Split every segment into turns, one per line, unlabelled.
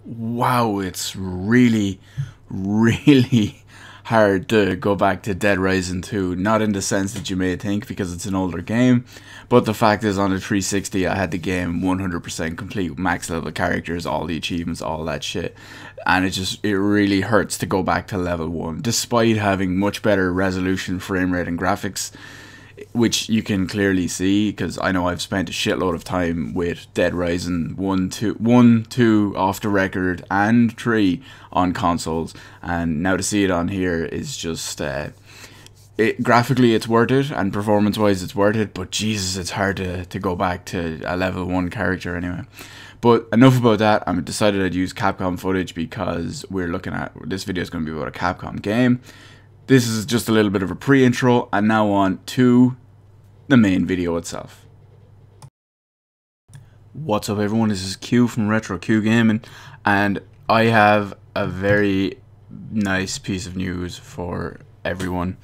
Wow, it's really hard to go back to Dead Rising 2. Not in the sense that you may think, because it's an older game, but the fact is, on the 360, I had the game 100% complete, max level characters, all the achievements, all that shit. And it really hurts to go back to level 1, despite having much better resolution, frame rate, and graphics, which you can clearly see, because I know I've spent a shitload of time with Dead Rising 1, 2 off the record, and 3 on consoles, and now to see it on here is just, graphically it's worth it, and performance wise it's worth it, but Jesus, it's hard to go back to a level 1 character anyway. But enough about that. I decided I'd use Capcom footage because this video is going to be about a Capcom game. This is just a little bit of a pre-intro, and now on to the main video itself. What's up everyone, this is Q from Retro Q Gaming, and I have a very nice piece of news for everyone,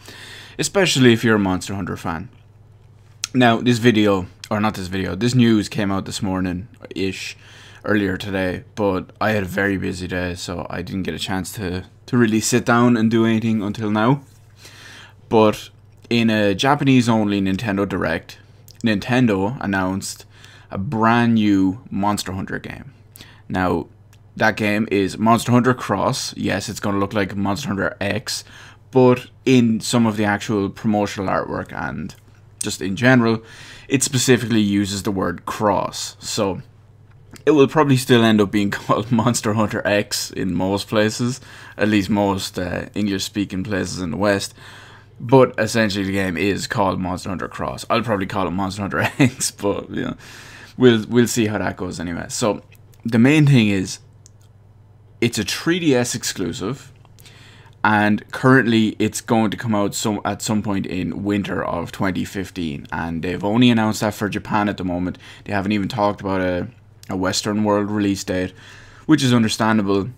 especially if you're a Monster Hunter fan. Now this news came out this morning-ish, earlier today, but I had a very busy day, so I didn't get a chance to really sit down and do anything until now. But in a Japanese-only Nintendo Direct, Nintendo announced a brand new Monster Hunter game. Now, that game is Monster Hunter Cross. Yes, it's going to look like Monster Hunter X, but in some of the actual promotional artwork and just in general, it specifically uses the word Cross. So it will probably still end up being called Monster Hunter X in most places, at least most English-speaking places in the West. But essentially, the game is called Monster Hunter Cross. I'll probably call it Monster Hunter X, but you know, we'll see how that goes anyway. So the main thing is, it's a 3DS exclusive, and currently it's going to come out at some point in winter of 2015. And they've only announced that for Japan at the moment. They haven't even talked about a Western world release date, which is understandable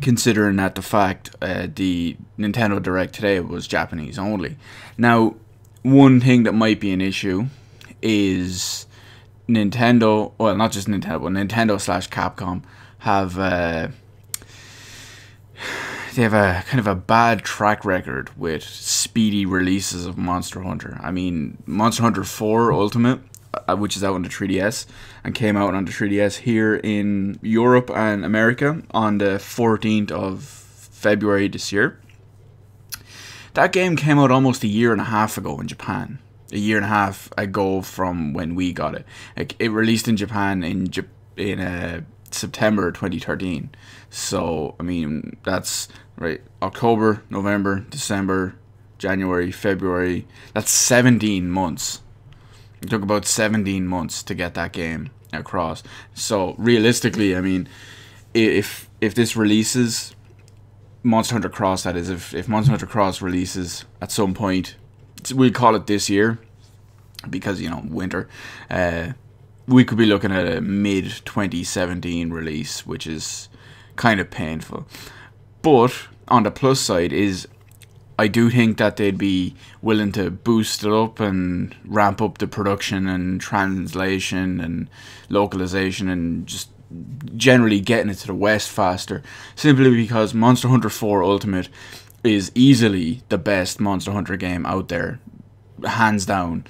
considering that the fact the Nintendo Direct today was Japanese only. Now, one thing that might be an issue is Nintendo, well, not just Nintendo, but Nintendo/Capcom have they have a kind of a bad track record with speedy releases of Monster Hunter. I mean, Monster Hunter 4 Ultimate, which is out on the 3DS and came out on the 3DS here in Europe and America on the 14th of February this year. That game came out almost a year and a half ago in Japan. A year and a half ago from when we got it. It released in Japan in September 2013. So, I mean, that's right, October, November, December, January, February. That's 17 months. It took about 17 months to get that game across. So realistically, I mean, if this releases, Monster Hunter Cross, that is, if Monster Hunter Cross releases at some point, we'll call it this year, because, you know, winter, we could be looking at a mid-2017 release, which is kind of painful. But on the plus side is, I do think that they'd be willing to boost it up and ramp up the production and translation and localization and just generally getting it to the West faster, simply because Monster Hunter 4 Ultimate is easily the best Monster Hunter game out there, hands down,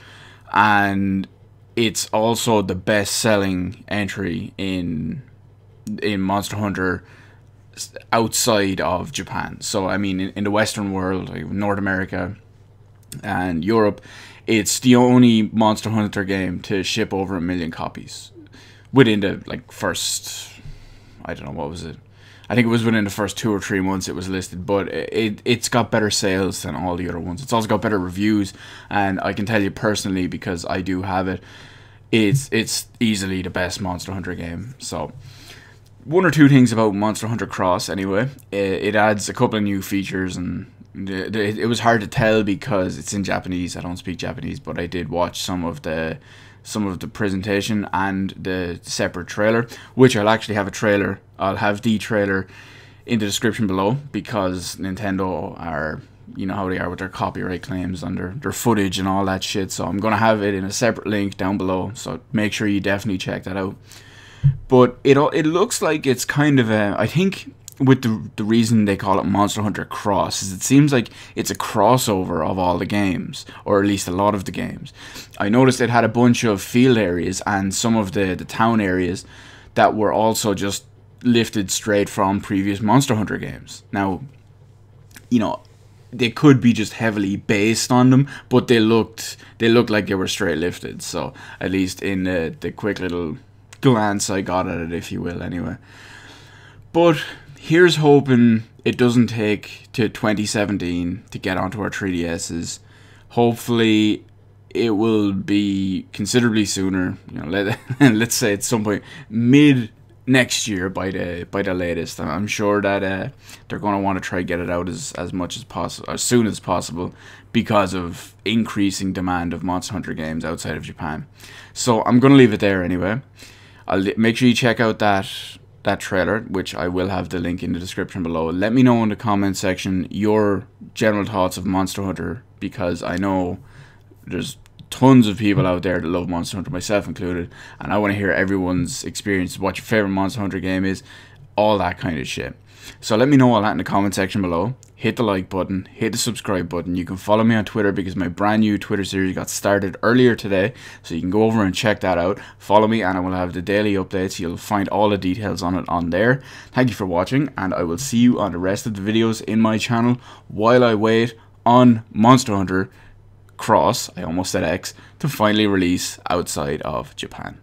and it's also the best selling entry in Monster Hunter outside of Japan. So I mean, in the Western world, like North America and Europe, it's the only Monster Hunter game to ship over 1 million copies within the first, I don't know, what was it, I think it was within the first 2 or 3 months it was listed. But it's got better sales than all the other ones. It's also got better reviews, and I can tell you personally, because I do have it, it's easily the best Monster Hunter game. So one or two things about Monster Hunter Cross anyway. It adds a couple of new features, and it was hard to tell because it's in Japanese. I don't speak Japanese, but I did watch some of the presentation and the separate trailer, which I'll actually have a trailer. I'll have the trailer in the description below, because Nintendo are, you know how they are with their copyright claims on their footage and all that shit. So I'm going to have it in a separate link down below, so make sure you definitely check that out. But it looks like it's kind of a, I think with the reason they call it Monster Hunter Cross is it seems like it's a crossover of all the games, or at least a lot of the games. I noticed it had a bunch of field areas and some of the town areas that were also just lifted straight from previous Monster Hunter games. Now, you know, they could be just heavily based on them, but they looked like they were straight lifted. So at least in the quick little glance I got at it, if you will, anyway. But here's hoping it doesn't take to 2017 to get onto our 3DSs. Hopefully it will be considerably sooner. You know, let's say at some point mid next year by the latest. I'm sure that they're going to want to try to get it out as much as possible, as soon as possible, because of increasing demand of Monster Hunter games outside of Japan. So I'm going to leave it there anyway. I'll make sure you check out that trailer, which I will have the link in the description below. Let me know in the comment section your general thoughts of Monster Hunter, because I know there's tons of people out there that love Monster Hunter, myself included, and I want to hear everyone's experience, what your favorite Monster Hunter game is, all that kind of shit. So let me know all that in the comment section below. Hit the like button, hit the subscribe button. You can follow me on Twitter because my brand new Twitter series got started earlier today, so you can go over and check that out. Follow me and I will have the daily updates. You'll find all the details on it on there. Thank you for watching, and I will see you on the rest of the videos in my channel while I wait on Monster Hunter Cross, I almost said X, to finally release outside of Japan.